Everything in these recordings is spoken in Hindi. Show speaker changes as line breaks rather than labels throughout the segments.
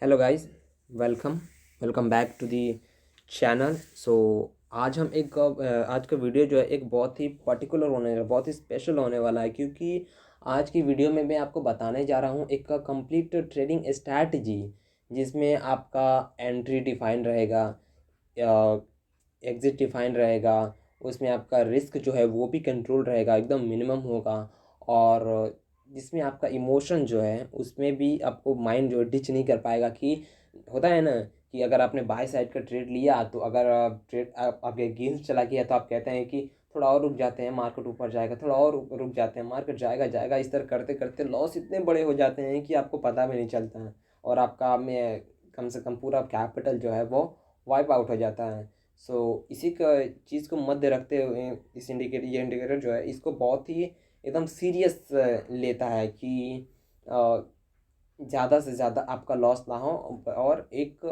Hello guys, welcome welcome back to the channel. So आज हम आज का वीडियो जो है एक बहुत ही पर्टिकुलर होने वाला, बहुत ही स्पेशल होने वाला है, क्योंकि आज की वीडियो में मैं आपको बताने जा रहा हूँ एक कंप्लीट ट्रेडिंग स्ट्रैटेजी, जिसमें आपका एंट्री डिफाइन रहेगा, एग्ज़िट डिफाइन रहेगा, उसमें आपका रिस्क जो है वो भी कंट्रोल रहेगा, एकदम मिनिमम होगा। और जिसमें आपका इमोशन जो है उसमें भी आपको माइंड जो है डिच नहीं कर पाएगा। कि होता है ना कि अगर आपने बाय साइड का ट्रेड लिया तो अगर ट्रेड आपके अगेंस्ट चला गया तो आप कहते हैं कि थोड़ा और रुक जाते हैं, मार्केट ऊपर जाएगा, थोड़ा और रुक जाते हैं, मार्केट जाएगा जाएगा, इस तरह करते करते लॉस इतने बड़े हो जाते हैं कि आपको पता भी नहीं चलता है, और आपका में कम से कम पूरा कैपिटल जो है वो वाइप आउट हो जाता है। इसी का चीज़ को मध्य रखते हुए ये इंडिकेटर जो है इसको बहुत ही एकदम सीरियस लेता है कि ज़्यादा से ज़्यादा आपका लॉस ना हो और एक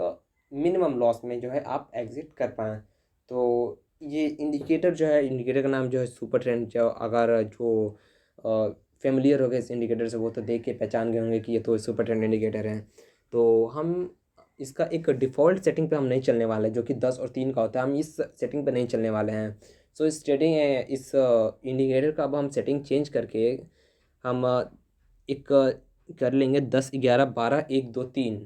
मिनिमम लॉस में जो है आप एग्ज़िट कर पाएँ। तो ये इंडिकेटर जो है, इंडिकेटर का नाम जो है सुपर ट्रेंड। जो अगर जो फ़ेमिलियर हो गए इस इंडिकेटर से वो तो देख के पहचान गए होंगे कि ये तो सुपर ट्रेंड इंडिकेटर है। तो हम इसका एक डिफ़ॉल्ट सेटिंग पे हम नहीं चलने वाले जो कि 10 और 3 का होता है, हम इस सेटिंग पे नहीं चलने वाले हैं। इस इंडिकेटर का अब हम सेटिंग चेंज करके हम एक कर लेंगे 10, 11, 12, 1, 2, 3,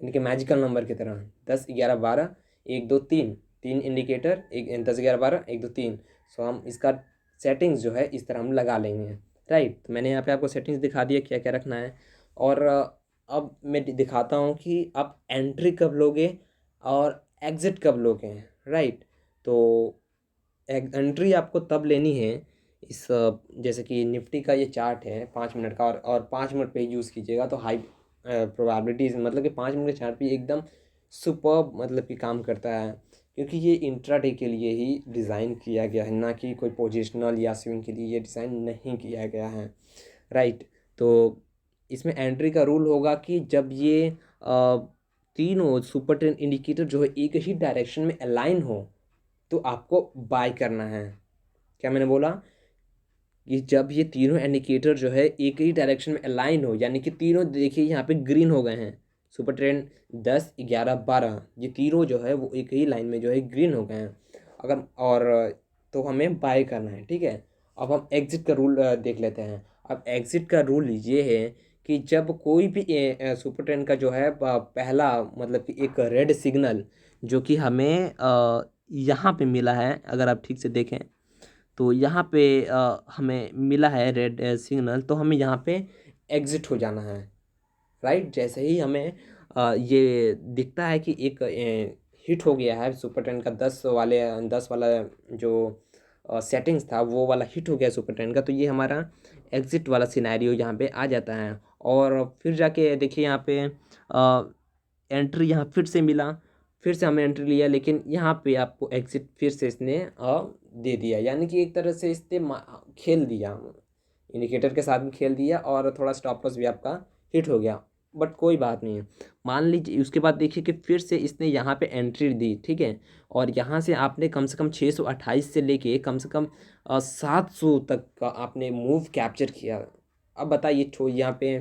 इनके मैजिकल नंबर की तरह 10, 11, 12, 1, 2, 3, तीन इंडिकेटर, एक 10, 11, 12, 1, 2, 3। हम इसका सेटिंग्स जो है इस तरह हम लगा लेंगे। राइट, तो मैंने यहाँ पे आपको सेटिंग्स दिखा दिया क्या क्या रखना है। और अब मैं दिखाता हूँ कि आप एंट्री कब लोगे और एग्ज़िट कब लोगे। राइट, तो एंट्री आपको तब लेनी है जैसे कि निफ्टी का ये चार्ट है 5 मिनट का, और 5 मिनट पे यूज़ कीजिएगा तो हाई प्रोबेबिलिटीज, मतलब कि 5 मिनट के चार्ट पे एकदम सुपर मतलब कि काम करता है, क्योंकि ये इंट्राडे के लिए ही डिज़ाइन किया गया है, ना कि कोई पोजिशनल या स्विंग के लिए ये डिज़ाइन नहीं किया गया है। राइट, तो इसमें एंट्री का रूल होगा कि जब ये तीनों सुपर ट्रेंड इंडिकेटर जो है एक ही डायरेक्शन में अलाइन हो तो आपको बाय करना है। क्या मैंने बोला? कि जब ये तीनों इंडिकेटर जो है एक ही डायरेक्शन में अलाइन हो, यानी कि तीनों देखिए यहाँ पे ग्रीन हो गए हैं, सुपर ट्रेंड 10, 11, 12, ये तीनों जो है वो एक ही लाइन में जो है ग्रीन हो गए हैं। अगर और तो हमें बाय करना है। ठीक है, अब हम एग्जिट का रूल देख लेते हैं। अब एग्जिट का रूल ये है कि जब कोई भी सुपर ट्रेंड का जो है पहला मतलब कि एक रेड सिग्नल जो कि हमें यहाँ पे मिला है, अगर आप ठीक से देखें तो यहाँ पे हमें मिला है रेड सिग्नल, तो हमें यहाँ पे एग्ज़िट हो जाना है। राइट, जैसे ही हमें ये दिखता है कि एक हिट हो गया है सुपर टेन का 10 वाला जो सेटिंग्स था वो वाला हिट हो गया सुपर टेन का, तो ये हमारा एग्ज़िट वाला सिनेरियो यहाँ पे आ जाता है। और फिर जाके देखिए यहाँ पे एंट्री यहाँ फिर से मिला, फिर से हमने एंट्री लिया, लेकिन यहाँ पे आपको एग्जिट फिर से इसने दे दिया, यानी कि एक तरह से इसने खेल दिया, इंडिकेटर के साथ भी खेल दिया और थोड़ा स्टॉप लॉस भी आपका हिट हो गया। बट कोई बात नहीं है, मान लीजिए उसके बाद देखिए कि फिर से इसने यहाँ पे एंट्री दी। ठीक है, और यहाँ से आपने कम से कम 628 से लेके कम से कम 700 तक का आपने मूव कैप्चर किया। अब बताइए यहाँ पे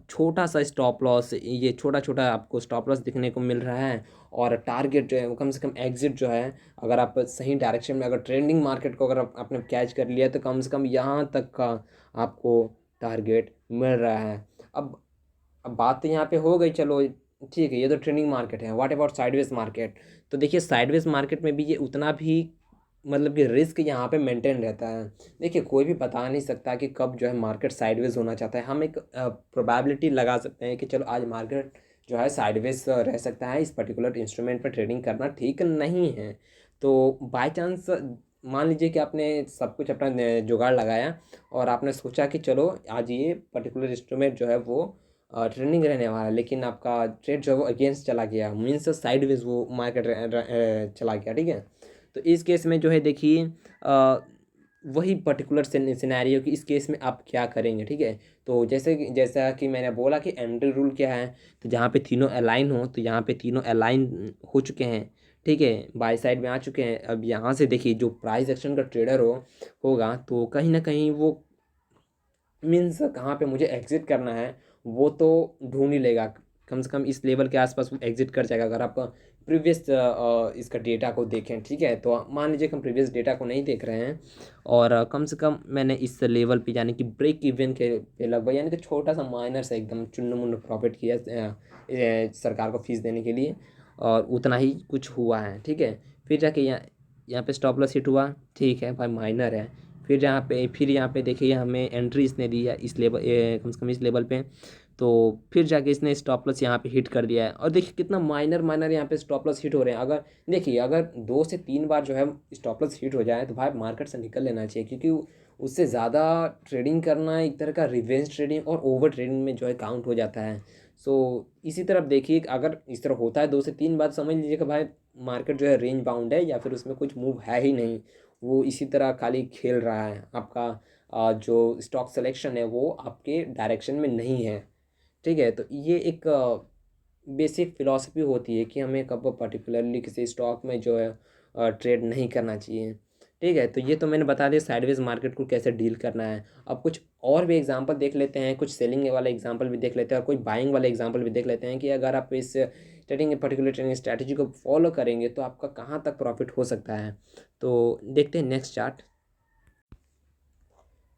छोटा सा स्टॉप लॉस, ये छोटा छोटा आपको स्टॉप लॉस दिखने को मिल रहा है, और टारगेट जो है वो कम से कम एग्जिट जो है, अगर आप सही डायरेक्शन में अगर ट्रेंडिंग मार्केट को अगर आपने कैच कर लिया तो कम से कम यहाँ तक का आपको टारगेट मिल रहा है। अब बात तो यहाँ पे हो गई, चलो ठीक है, ये तो ट्रेंडिंग मार्केट है। What about sideways market? तो देखिए साइडवेज मार्केट में भी ये उतना भी मतलब कि रिस्क यहाँ पे मेंटेन रहता है। देखिए कोई भी बता नहीं सकता कि कब जो है मार्केट साइडवेज होना चाहता है। हम एक प्रोबेबिलिटी लगा सकते हैं कि चलो आज मार्केट जो है साइडवेज रह सकता है, इस पर्टिकुलर इंस्ट्रूमेंट पर ट्रेडिंग करना ठीक नहीं है। तो बाय चांस मान लीजिए कि आपने सब कुछ अपना जुगाड़ लगाया और आपने सोचा कि चलो आज ये पर्टिकुलर इंस्ट्रूमेंट जो है वो ट्रेंडिंग रहने वाला है, लेकिन आपका ट्रेड जो है वो अगेंस्ट चला गया, मीन्स साइडवेज वो मार्केट चला गया। ठीक है, तो इस केस में जो है देखिए वही पर्टिकुलर सिनेरियो कि इस केस में आप क्या करेंगे। ठीक है, तो जैसा कि मैंने बोला कि एंट्री रूल क्या है, तो जहाँ पे तीनों अलाइन हो तो यहाँ पे तीनों अलाइन हो चुके हैं। ठीक है, बाय साइड में आ चुके हैं। अब यहाँ से देखिए जो प्राइस एक्शन का ट्रेडर होगा तो कहीं ना कहीं वो मीन्स कहाँ पे मुझे एग्जिट करना है वो तो ढूंढ ही लेगा। कम से कम इस लेवल के आसपास वो एग्जिट कर जाएगा अगर आप प्रीवियस इसका डेटा को देखें, ठीक है। तो मान लीजिए कि हम प्रीवियस डेटा को नहीं देख रहे हैं और कम से कम मैंने इस लेवल पे यानी कि ब्रेक इवन के पे लगभग यानी कि छोटा सा माइनर से एकदम चुन्न मुन्न प्रॉफिट किया सरकार को फीस देने के लिए, और उतना ही कुछ हुआ है, ठीक है। फिर जाके यहाँ पे स्टॉप लॉस हिट हुआ, ठीक है भाई, माइनर है। फिर यहाँ पे देखिए हमें एंट्री इसने दी है इस लेवल, कम से कम इस लेवल पे। तो फिर जाके इसने स्टॉप लॉस यहाँ पे हिट कर दिया है, और देखिए कितना माइनर माइनर यहाँ पे स्टॉप लॉस हिट हो रहे हैं। अगर देखिए अगर 2 से 3 बार जो है स्टॉप लॉस हिट हो जाए तो भाई मार्केट से निकल लेना चाहिए, क्योंकि उससे ज़्यादा ट्रेडिंग करना एक तरह का रिवेंज ट्रेडिंग और ओवर ट्रेडिंग में जो है काउंट हो जाता है। सो इसी तरफ देखिए अगर इस तरह होता है 2 से 3 बार, समझ लीजिए कि भाई मार्केट जो है रेंज बाउंड है या फिर उसमें कुछ मूव है ही नहीं, वो इसी तरह खाली खेल रहा है। आपका जो स्टॉक सिलेक्शन है वो आपके डायरेक्शन में नहीं है, ठीक है। तो ये एक बेसिक फ़िलॉसफी होती है कि हमें कब पर्टिकुलरली किसी स्टॉक में जो है ट्रेड नहीं करना चाहिए, ठीक है। तो ये तो मैंने बता दिया साइडवेज मार्केट को कैसे डील करना है। अब कुछ और भी एग्जांपल देख लेते हैं, कुछ सेलिंग वाला एग्जांपल भी देख लेते हैं और कोई बाइंग वाला एग्जांपल भी देख लेते हैं कि अगर आप इस पर्टिकुलर ट्रेडिंग स्ट्रैटेजी को फॉलो करेंगे तो आपका कहाँ तक प्रॉफिट हो सकता है। तो देखते हैं नेक्स्ट चार्ट।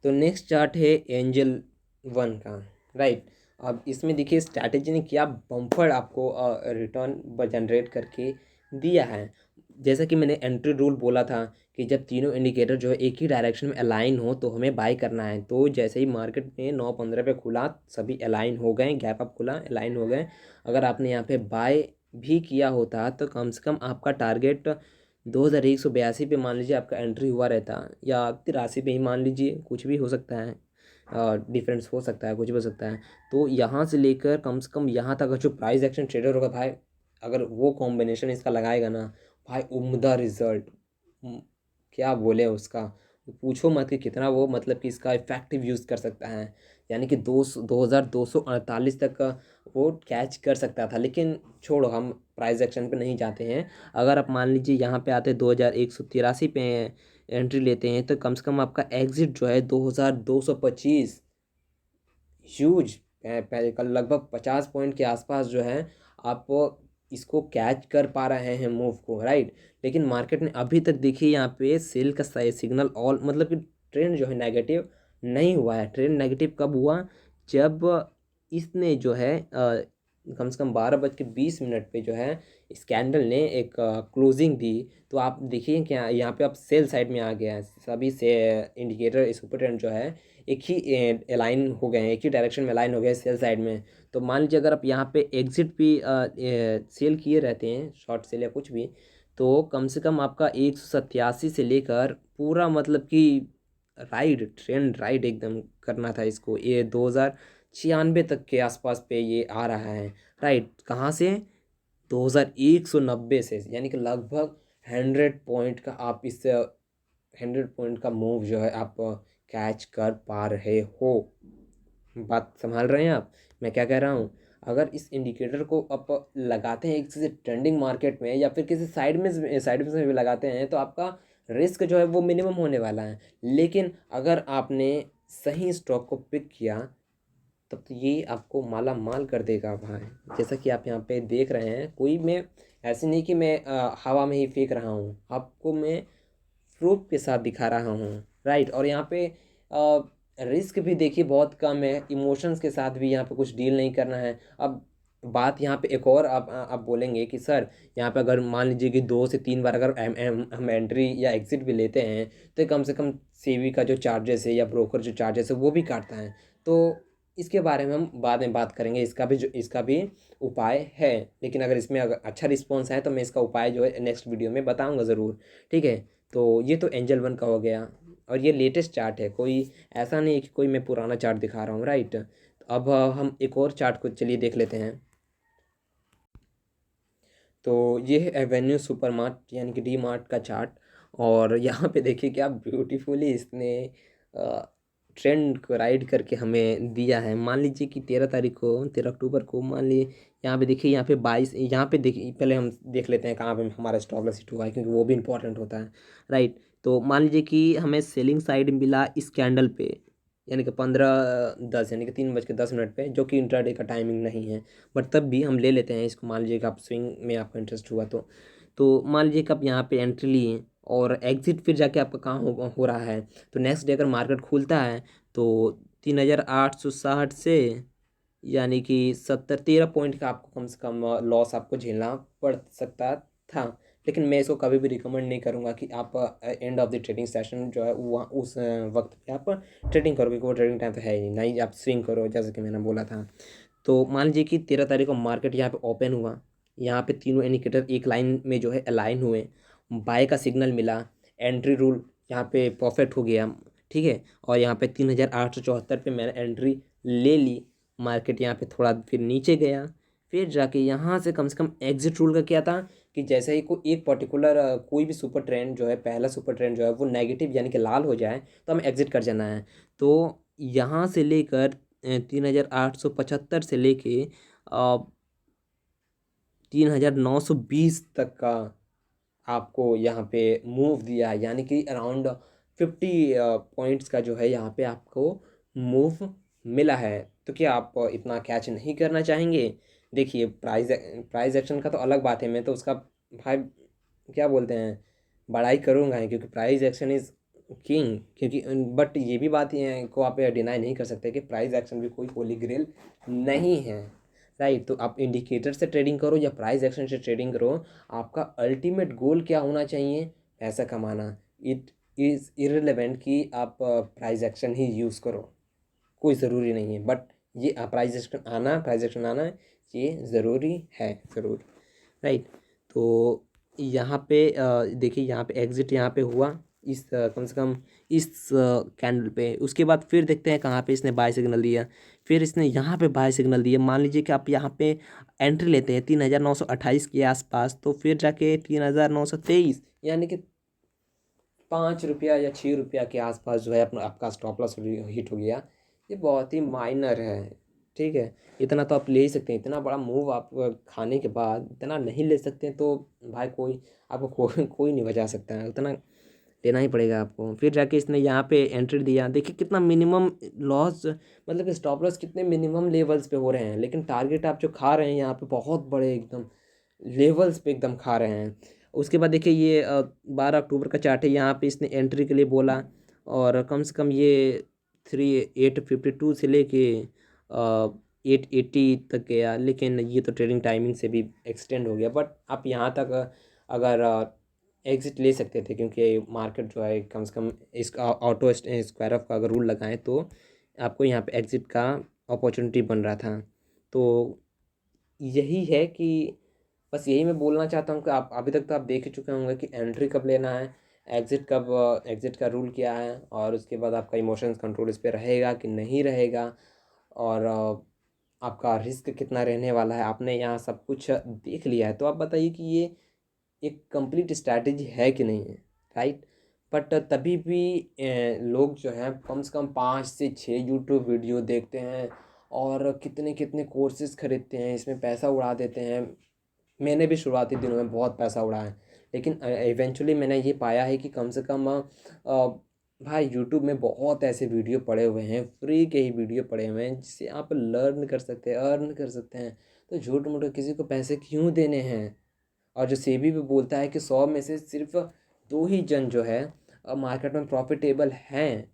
तो नेक्स्ट चार्ट है एंजल वन का, राइट। अब इसमें देखिए स्ट्रैटेजी ने क्या बम्पर आपको रिटर्न जनरेट करके दिया है। जैसा कि मैंने एंट्री रूल बोला था कि जब तीनों इंडिकेटर जो है एक ही डायरेक्शन में अलाइन हो तो हमें बाय करना है। तो जैसे ही मार्केट में 9:15 पे खुला सभी अलाइन हो गए, गैप अप खुला अलाइन हो गए। अगर आपने यहाँ पे बाय भी किया होता तो कम से कम आपका टारगेट 2182 पे मान लीजिए आपका एंट्री हुआ रहता, या 83 पे ही मान लीजिए, कुछ भी हो सकता है, डिफरेंस हो सकता है, कुछ भी हो सकता है। तो यहाँ से लेकर कम से कम यहाँ तक जो प्राइस एक्शन ट्रेडर होगा भाई, अगर वो कॉम्बिनेशन इसका लगाएगा ना भाई, उम्दा रिजल्ट, क्या बोले उसका, पूछो मत कि कितना वो मतलब कि इसका इफेक्टिव यूज़ कर सकता है। यानी कि 2248 तक का वो कैच कर सकता था। लेकिन छोड़ो, हम प्राइस एक्शन पे नहीं जाते हैं। अगर आप मान लीजिए यहाँ पे आते 2183 पे एंट्री लेते हैं तो कम से कम आपका एग्जिट जो है 2225, ह्यूज, पहले कल लगभग 50 पॉइंट के आसपास जो है आप इसको कैच कर पा रहे हैं मूव को, राइट। लेकिन मार्केट ने अभी तक देखिए यहाँ पे सेल का सिग्नल ऑल मतलब कि ट्रेंड जो है नेगेटिव नहीं हुआ है। ट्रेंड नेगेटिव कब हुआ, जब इसने जो है कम से कम 12:20 पे जो है स्कैंडल ने एक क्लोजिंग दी। तो आप देखिए क्या यहाँ पे आप सेल साइड में आ गया है, सभी से इंडिकेटर सुपर ट्रेंड जो है एक ही अलाइन हो गए हैं, एक ही डायरेक्शन में अलाइन हो गए सेल साइड में। तो मान लीजिए अगर आप यहाँ पे एग्जिट भी सेल किए रहते हैं, शॉर्ट सेल या कुछ भी, तो कम से कम आपका 187 से लेकर पूरा मतलब कि राइड ट्रेंड राइड एकदम करना था इसको, ये 2096 तक के आसपास पे ये आ रहा है, राइट। कहाँ से, 2190 से, यानी कि लगभग 100 पॉइंट का आप इस 100 पॉइंट का मूव जो है आप कैच कर पा रहे हो। बात संभाल रहे हैं आप, मैं क्या कह रहा हूँ। अगर इस इंडिकेटर को आप लगाते हैं किसी ट्रेंडिंग मार्केट में या फिर किसी साइड में भी लगाते हैं तो आपका रिस्क जो है वो मिनिमम होने वाला है। लेकिन अगर आपने सही स्टॉक को पिक किया तब तो ये आपको माला माल कर देगा भाई। जैसा कि आप यहाँ पे देख रहे हैं, कोई मैं ऐसे नहीं कि मैं हवा में ही फेंक रहा हूँ, आपको मैं प्रूफ के साथ दिखा रहा हूँ, राइट। और यहाँ पे रिस्क भी देखिए बहुत कम है, इमोशंस के साथ भी यहाँ पे कुछ डील नहीं करना है। अब बात यहाँ पे एक और आप बोलेंगे कि सर यहाँ पे अगर मान लीजिए कि 2 से 3 बार अगर हम एंट्री या एग्जिट भी लेते हैं तो कम से कम सेबी का जो चार्जेस है या ब्रोकर जो चार्जेस है वो भी काटता है। तो इसके बारे में हम बाद में बात करेंगे, इसका भी उपाय है। लेकिन अगर इसमें अगर अच्छा रिस्पॉन्स है तो मैं इसका उपाय जो है नेक्स्ट वीडियो में बताऊँगा ज़रूर, ठीक है। तो ये तो एंजल वन का हो गया, और ये लेटेस्ट चार्ट है, कोई ऐसा नहीं है कि कोई मैं पुराना चार्ट दिखा रहा हूँ, राइट। तो अब हम एक और चार्ट को चलिए देख लेते हैं। तो ये है एवेन्यू सुपरमार्ट यानी कि डी मार्ट का चार्ट। और यहाँ पे देखिए क्या ब्यूटीफुली इसने ट्रेंड को राइड करके हमें दिया है। मान लीजिए कि 13 तारीख को, 13 अक्टूबर को, मान लीजिए यहाँ पे देखिए, यहाँ पे 22, यहाँ पे देखिए, पहले हम देख लेते हैं कहाँ पे हमारा स्टॉप लॉस हिट हुआ है क्योंकि वो भी इंपॉर्टेंट होता है, राइट। तो मान लीजिए कि हमें सेलिंग साइड मिला इस कैंडल पे, यानी कि 15:10 यानी कि 3:10 पे, जो कि इंट्राडे का टाइमिंग नहीं है, बट तब भी हम ले लेते हैं इसको। मान लीजिए कि आप स्विंग में आपका इंटरेस्ट हुआ तो मान लीजिए कि आप यहाँ पे एंट्री लिए और एग्जिट फिर जाके आपका कहाँ हो रहा है। तो नेक्स्ट डे अगर मार्केट खुलता है तो 3,860 से, यानी कि 13 पॉइंट का आपको कम से कम लॉस आपको झेलना पड़ सकता था। लेकिन मैं इसको कभी भी रिकमेंड नहीं करूँगा कि आप end of the trading session जो है वहाँ उस वक्त पे आप ट्रेडिंग करो, क्योंकि वो ट्रेडिंग टाइम तो है ही नहीं। आप स्विंग करो जैसे कि मैंने बोला था। तो मान लीजिए कि 13 तारीख को मार्केट यहाँ पे ओपन हुआ, यहाँ पे तीनों इंडिकेटर एक लाइन में जो है अलाइन हुए, बाय का सिग्नल मिला, एंट्री रूल यहाँ पे परफेक्ट हो गया, ठीक है। और यहाँ पे 3,874 पे मैंने एंट्री ले ली। मार्केट यहाँ पे थोड़ा फिर नीचे गया, फिर जाके यहाँ से कम से कम एग्जिट रूल का क्या था कि जैसे ही कोई एक पर्टिकुलर कोई भी सुपर ट्रेंड जो है, पहला सुपर ट्रेंड जो है वो नेगेटिव यानी कि लाल हो जाए तो हमें एग्जिट कर जाना है। तो यहाँ से लेकर 3,875 से लेके 3,920 तक का आपको यहाँ पे मूव दिया है, यानी कि अराउंड 50 पॉइंट्स का जो है यहाँ पे आपको मूव मिला है। तो क्या आप इतना कैच नहीं करना चाहेंगे? देखिए, प्राइस एक्शन का तो अलग बात है, मैं तो उसका भाई क्या बोलते हैं बड़ाई करूँगा ही, क्योंकि प्राइस एक्शन इज़ किंग। क्योंकि बट ये भी बात है को आप डिनाई नहीं कर सकते कि प्राइस एक्शन भी कोई होली ग्रेल नहीं है, राइट। तो आप इंडिकेटर से ट्रेडिंग करो या प्राइस एक्शन से ट्रेडिंग करो, आपका अल्टीमेट गोल क्या होना चाहिए? पैसा कमाना। इट इज़ इररिलेवेंट कि आप प्राइस एक्शन ही यूज़ करो, कोई ज़रूरी नहीं है। बट ये प्राइस एक्शन आना ये ज़रूरी है, ज़रूर, राइट। तो यहाँ पे देखिए, यहाँ पे एग्ज़िट यहाँ पे हुआ इस कम से कम इस कैंडल पे। उसके बाद फिर देखते हैं कहाँ पे इसने बाय सिग्नल दिया। फिर इसने यहाँ पे बाय सिग्नल दिया। मान लीजिए कि आप यहाँ पे एंट्री लेते हैं 3,928 के आसपास, तो फिर जाके 3,923 यानी कि ₹5 या ₹6 के आसपास जो है अपना आपका स्टॉप लॉस हिट हो गया। ये बहुत ही माइनर है, ठीक है। इतना तो आप ले ही सकते हैं, इतना बड़ा मूव आप खाने के बाद इतना नहीं ले सकते हैं तो भाई कोई आपको कोई नहीं बचा सकता है, उतना लेना ही पड़ेगा आपको। फिर जाके इसने यहाँ पे एंट्री दिया। देखिए कितना मिनिमम लॉस, मतलब कि स्टॉप लॉस कितने मिनिमम लेवल्स पे हो रहे हैं, लेकिन टारगेट आप जो खा रहे हैं यहाँ पे बहुत बड़े एकदम लेवल्स पे एकदम खा रहे हैं। उसके बाद देखिए ये 12 अक्टूबर का चार्ट है। यहाँ पे इसने एंट्री के लिए बोला और कम से कम ये 852 से लेके 880 तक गया, लेकिन ये तो ट्रेडिंग टाइमिंग से भी एक्सटेंड हो गया। बट आप यहाँ तक अगर एग्ज़िट ले सकते थे, क्योंकि मार्केट जो है कम से कम इस ऑटो स्क्वायर ऑफ का अगर रूल लगाएं तो आपको यहाँ पे एग्ज़िट का अपॉर्चुनिटी बन रहा था। तो यही है कि बस यही मैं बोलना चाहता हूँ कि आप अभी तक तो आप देख ही चुके होंगे कि एंट्री कब लेना है, एग्ज़िट का रूल क्या है, और उसके बाद आपका इमोशंस कंट्रोल इस पे रहेगा कि नहीं रहेगा, और आपका रिस्क कितना रहने वाला है। आपने यहाँ सब कुछ देख लिया है, तो आप बताइए कि ये एक कंप्लीट स्ट्रैटेजी है कि नहीं है, राइट। बट तभी भी लोग जो हैं कम से कम 5 से 6 यूट्यूब वीडियो देखते हैं और कितने कितने कोर्सेज खरीदते हैं, इसमें पैसा उड़ा देते हैं। मैंने भी शुरुआती दिनों में बहुत पैसा उड़ाया, लेकिन इवेंचुअली मैंने ये पाया है कि कम से कम भाई यूट्यूब में बहुत ऐसे वीडियो पड़े हुए हैं, फ्री के ही वीडियो पड़े हुए हैं जिससे आप लर्न कर सकते हैं, अर्न कर सकते हैं। तो झूठ मूठ किसी को पैसे क्यों देने हैं? और जो सेबी भी बोलता है कि 100 में से सिर्फ 2 ही जन जो है मार्केट में प्रॉफिटेबल हैं।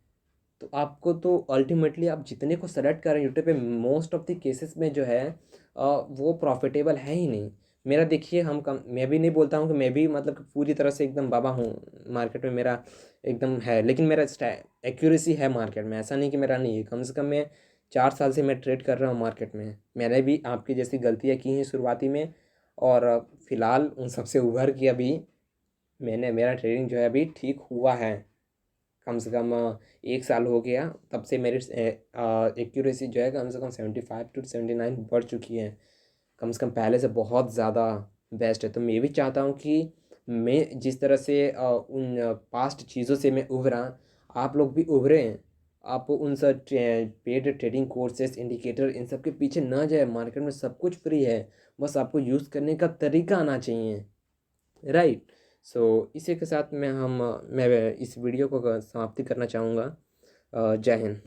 तो आपको तो अल्टीमेटली आप जितने को सेलेक्ट कर रहे हैं यूट्यूब पे, मोस्ट ऑफ द केसेस में जो है वो प्रॉफिटेबल है ही नहीं। मेरा देखिए, मैं भी नहीं बोलता हूँ कि मैं भी मतलब कि पूरी तरह से एकदम बाबा हूँ मार्केट में, मेरा एकदम है, लेकिन मेरा एक्यूरेसी है मार्केट में, ऐसा नहीं कि मेरा नहीं है। कम से कम मैं 4 साल से मैं ट्रेड कर रहा हूँ मार्केट में। मैंने भी आपकी जैसी गलतियाँ की हैं शुरुआती में, और फ़िलहाल उन सबसे उभर के अभी मेरा ट्रेडिंग जो है अभी ठीक हुआ है। कम से कम 1 साल हो गया, तब से मेरी एक्यूरेसी जो है कम से कम 75 to 79 बढ़ चुकी है, कम से कम पहले से बहुत ज़्यादा बेस्ट है। तो मैं भी चाहता हूँ कि मैं जिस तरह से उन पास्ट चीज़ों से मैं उभरा, आप लोग भी उभरें। आप उन सब पेड ट्रेडिंग कोर्सेज, इंडिकेटर, इन सब के पीछे ना जाए। मार्केट में सब कुछ फ्री है, बस आपको यूज़ करने का तरीका आना चाहिए, राइट। सो इसी के साथ मैं इस वीडियो को समाप्ति करना चाहूँगा। जय हिंद।